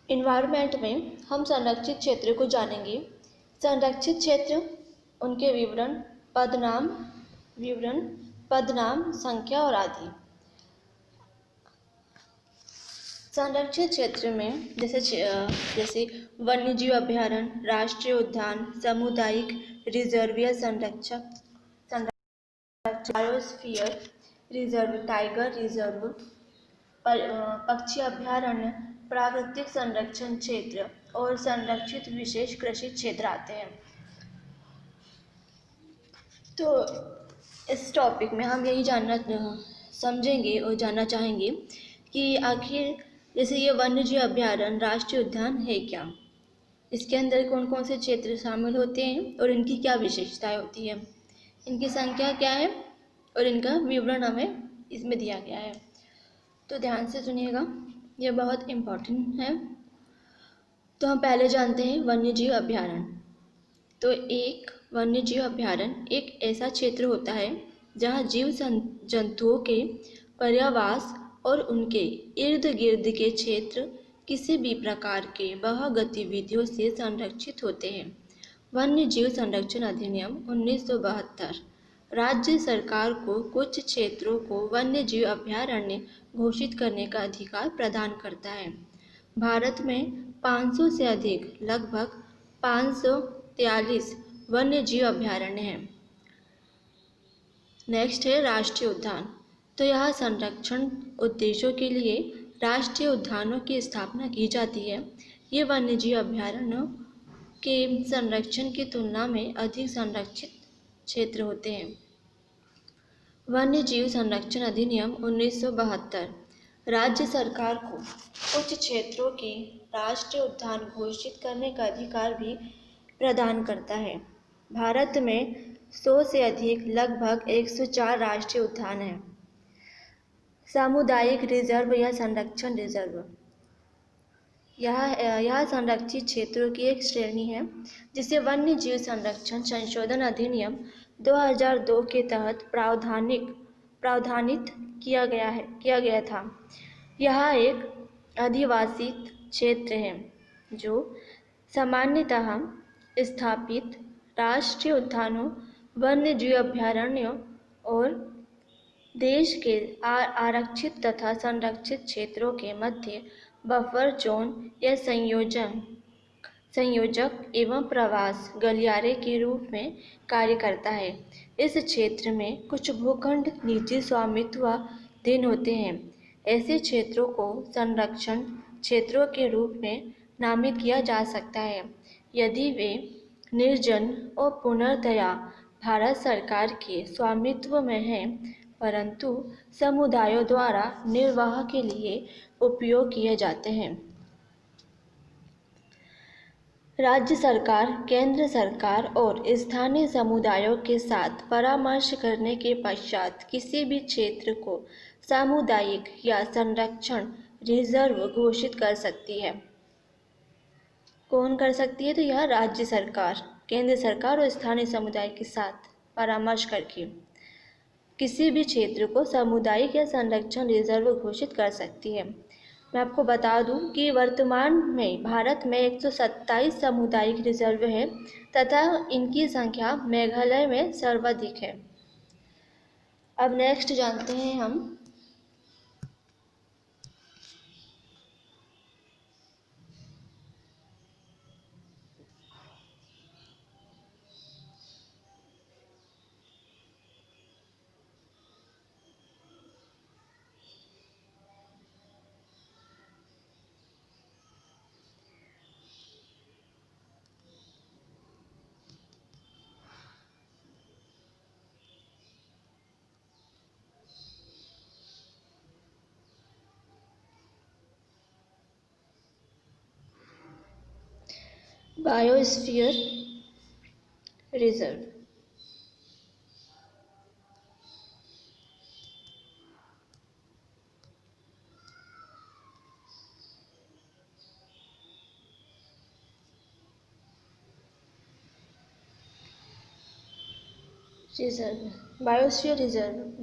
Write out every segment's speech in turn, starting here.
Environment में हम संरक्षित क्षेत्र को जानेंगे। संरक्षित क्षेत्र, उनके विवरण, पदनाम, संख्या और आदि। संरक्षित क्षेत्र में जैसे वन्यजीव अभयारण्य, राष्ट्रीय उद्यान, सामुदायिक रिजर्व या संरक्षण, बायोस्फीयर रिजर्व, टाइगर रिजर्व, पक्षी अभयारण्य, प्राकृतिक संरक्षण क्षेत्र और संरक्षित विशेष कृषि क्षेत्र आते हैं। तो इस टॉपिक में हम यही समझेंगे और जानना चाहेंगे कि आखिर जैसे ये वन्यजीव अभयारण्य, राष्ट्रीय उद्यान है क्या, इसके अंदर कौन कौन से क्षेत्र शामिल होते हैं और इनकी क्या विशेषताएं होती है, इनकी संख्या क्या है और इनका विवरण हमें इसमें दिया गया है। तो ध्यान से सुनिएगा, ये बहुत इम्पोर्टेंट है। तो हम पहले जानते हैं वन्यजीव अभयारण्य। तो एक वन्यजीव अभयारण्य एक ऐसा क्षेत्र होता है जहाँ जीव जंतुओं के पर्यावास और उनके इर्द गिर्द के क्षेत्र किसी भी प्रकार के वह गतिविधियों से संरक्षित होते हैं। वन्य जीव संरक्षण अधिनियम 1972 राज्य सरकार को कुछ क्षेत्रों को वन्य जीव अभयारण्य घोषित करने का अधिकार प्रदान करता है। भारत में 500 से अधिक, लगभग 543 वन्य जीव अभयारण्य हैं। नेक्स्ट है राष्ट्रीय उद्यान। तो यह संरक्षण उद्देश्यों के लिए राष्ट्रीय उद्यानों की स्थापना की जाती है। ये वन्यजीव अभयारण्यों के संरक्षण की तुलना में अधिक संरक्षित क्षेत्र होते हैं। वन्य जीव संरक्षण अधिनियम 1972 राज्य सरकार को कुछ क्षेत्रों के राष्ट्रीय उद्यान घोषित करने का अधिकार भी प्रदान करता है। भारत में 100 से अधिक, लगभग 104 राष्ट्रीय उद्यान हैं। सामुदायिक रिजर्व या संरक्षण रिजर्व, यह संरक्षित क्षेत्रों की एक श्रेणी है जिसे वन्य जीव संरक्षण संशोधन अधिनियम 2002 के तहत प्रावधानित किया गया था। यह एक अधिवासित क्षेत्र है जो सामान्यतः स्थापित राष्ट्रीय उद्यानों, वन्य जीव अभयारण्यों और देश के आरक्षित तथा संरक्षित क्षेत्रों के मध्य बफर जोन या संयोजक एवं प्रवास गलियारे के रूप में कार्य करता है। इस क्षेत्र में कुछ भूखंड निजी स्वामित्वाधीन होते हैं। ऐसे क्षेत्रों को संरक्षण क्षेत्रों के रूप में नामित किया जा सकता है यदि वे निर्जन और पूर्णतया भारत सरकार के स्वामित्व में हैं, परंतु समुदायों द्वारा निर्वाह के लिए उपयोग किए जाते हैं। राज्य सरकार, केंद्र सरकार और स्थानीय समुदायों के साथ परामर्श करने के पश्चात किसी भी क्षेत्र को सामुदायिक या संरक्षण रिजर्व घोषित कर सकती है। कौन कर सकती है? तो यह राज्य सरकार, केंद्र सरकार और स्थानीय समुदाय के साथ परामर्श करके किसी भी क्षेत्र को सामुदायिक या संरक्षण रिजर्व घोषित कर सकती है। मैं आपको बता दूं कि वर्तमान में भारत में 127 सामुदायिक रिजर्व है तथा इनकी संख्या मेघालय में सर्वाधिक है। अब नेक्स्ट जानते हैं हम biosphere reserve.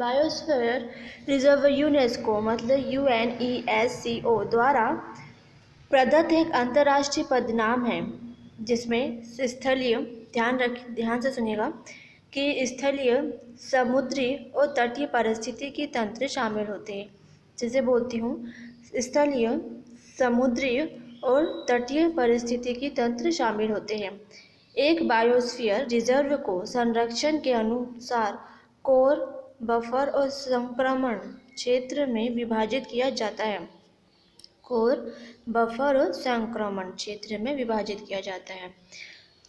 Biosphere reserve UNESCO मतलब UNESCO द्वारा प्रदत्त एक अंतर्राष्ट्रीय पदनाम है जिसमें स्थलीय, ध्यान से सुनिएगा, कि स्थलीय, समुद्री और तटीय पारिस्थितिकी तंत्र शामिल होते हैं। जैसे बोलती हूँ, स्थलीय, समुद्री और तटीय पारिस्थितिकी तंत्र शामिल होते हैं। एक बायोस्फीयर रिजर्व को संरक्षण के अनुसार कोर, बफर और संक्रमण क्षेत्र में विभाजित किया जाता है। कोर, बफर और संक्रमण क्षेत्र में विभाजित किया जाता है।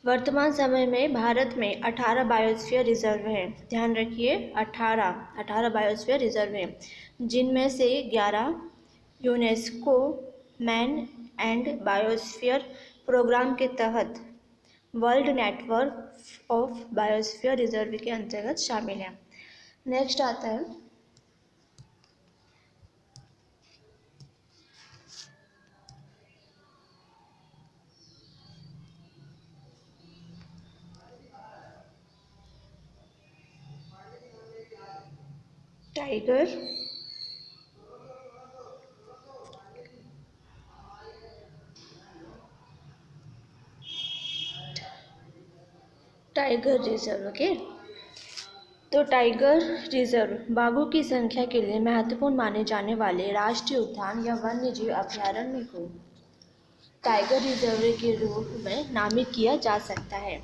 वर्तमान समय में भारत में 18 बायोस्फीयर रिजर्व हैं। ध्यान रखिए, 18 बायोस्फीयर रिजर्व हैं, जिनमें से 11 UNESCO man and biosphere programme के तहत world network of biosphere reserve के अंतर्गत शामिल है। नेक्स्ट आता है टाइगर रिजर्व। ओके, तो टाइगर रिजर्व बाघों की संख्या के लिए महत्वपूर्ण माने जाने वाले राष्ट्रीय उद्यान या वन्यजीव अभयारण्य को टाइगर रिजर्व के रूप में नामित किया जा सकता है।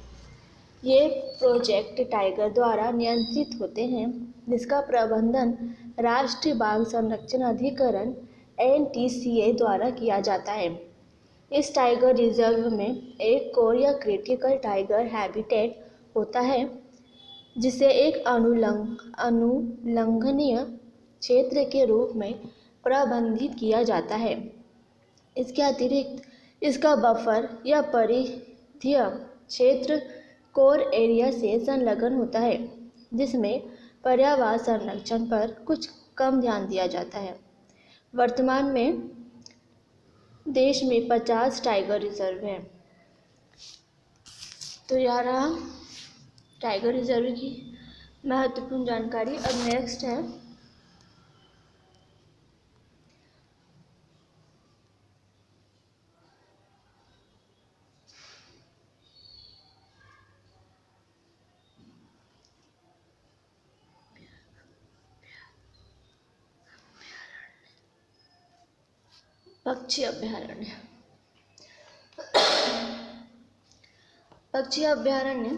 ये प्रोजेक्ट टाइगर द्वारा नियंत्रित होते हैं, जिसका प्रबंधन राष्ट्रीय बाघ संरक्षण अधिकरण NTCA द्वारा किया जाता है। इस टाइगर रिजर्व में एक कोर या क्रिटिकल टाइगर हैबिटेट होता है, जिसे एक अनुलंघनीय क्षेत्र के रूप में प्रबंधित किया जाता है। इसके अतिरिक्त इसका बफर या परिधीय क्षेत्र कोर एरिया से संलग्न होता है, जिसमें पर्यावरण संरक्षण पर कुछ कम ध्यान दिया जाता है। वर्तमान में देश में 50 टाइगर रिजर्व हैं। तो यह रहा टाइगर रिजर्व की महत्वपूर्ण जानकारी। अब नेक्स्ट है पक्षी अभयारण्य। पक्षी अभयारण्य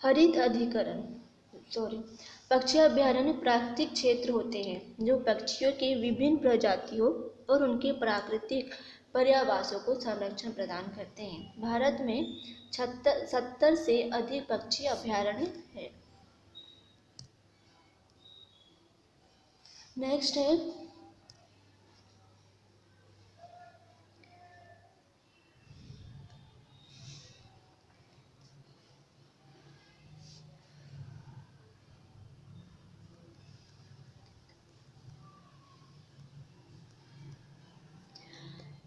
हरित अधिकरण पक्षी अभयारण्य प्राकृतिक क्षेत्र होते हैं जो पक्षियों के विभिन्न प्रजातियों और उनके प्राकृतिक पर्यावासों को संरक्षण प्रदान करते हैं। भारत में 70 से अधिक पक्षी अभयारण्य है। नेक्स्ट है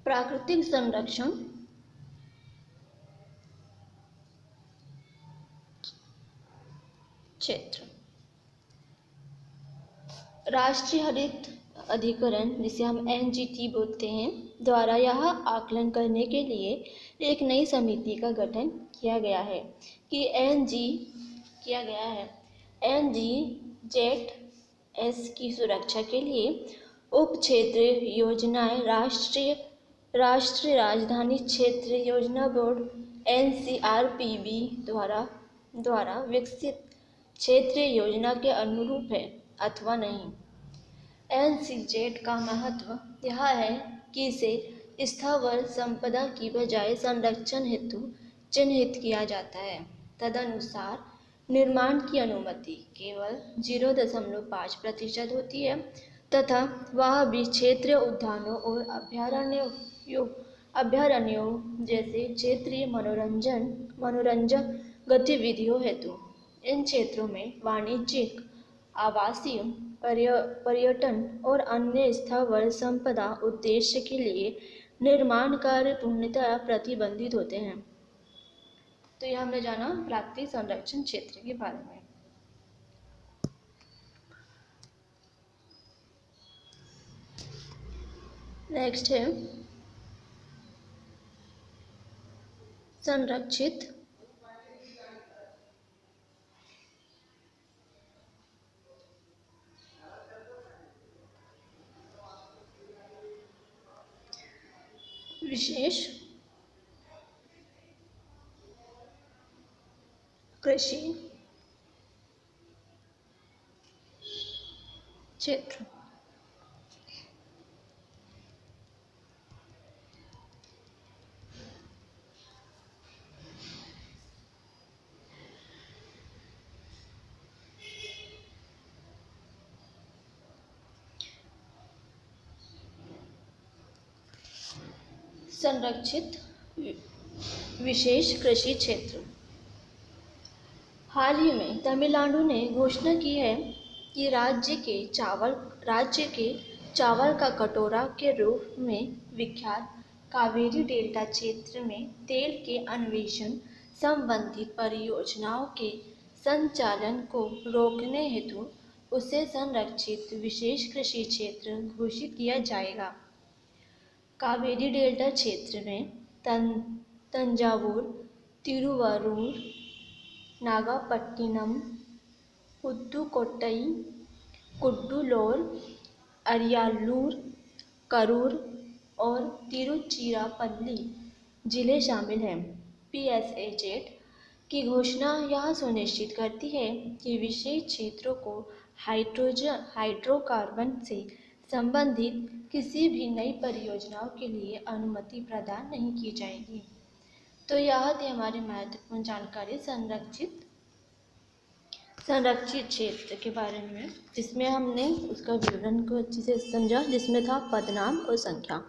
प्राकृतिक संरक्षण क्षेत्र। राष्ट्रीय हरित अधिकरण, जिसे हम NGT बोलते हैं, द्वारा यह आकलन करने के लिए एक नई समिति का गठन किया गया है कि NGZS की सुरक्षा के लिए उप क्षेत्र योजनाएं राष्ट्रीय राजधानी क्षेत्र योजना बोर्ड NCRPB द्वारा विकसित क्षेत्रीय योजना के अनुरूप है अथवा नहीं। NCZ का महत्व यह है कि इसे स्थावर संपदा की बजाय संरक्षण हेतु चिन्हित किया जाता है। तदनुसार निर्माण की अनुमति केवल 0.5% होती है तथा वह भी क्षेत्रीय उद्यानों और अभयारण्यों जैसे क्षेत्रीय मनोरंजक गतिविधियों हेतु। इन क्षेत्रों में वाणिज्यिक, आवासीय, पर्यटन और अन्य स्थावर संपदा उद्देश्य के लिए निर्माण कार्य पूर्णतः प्रतिबंधित होते हैं। तो यह हमने जाना प्राकृतिक संरक्षण क्षेत्र के बारे में। नेक्स्ट है संरक्षित, विशेष कृषि क्षेत्र। संरक्षित विशेष कृषि क्षेत्र। हाल ही में तमिलनाडु ने घोषणा की है कि राज्य के चावल का कटोरा के रूप में विख्यात कावेरी डेल्टा क्षेत्र में तेल के अन्वेषण संबंधी परियोजनाओं के संचालन को रोकने हेतु उसे संरक्षित विशेष कृषि क्षेत्र घोषित किया जाएगा। कावेरी डेल्टा क्षेत्र में तंजावुर, तिरुवरूर, नागपट्टिनम, पुदुकोट्टई, कुड्डूलोर, अरियालूर, करूर और तिरुचिरापल्ली जिले शामिल हैं। PSAजेड की घोषणा यह सुनिश्चित करती है कि विशेष क्षेत्रों को हाइड्रोकार्बन से संबंधित किसी भी नई परियोजनाओं के लिए अनुमति प्रदान नहीं की जाएगी। तो यह थी हमारी महत्वपूर्ण जानकारी संरक्षित क्षेत्र के बारे में, जिसमें हमने उसका विवरण को अच्छे से समझा, जिसमें था पदनाम और संख्या।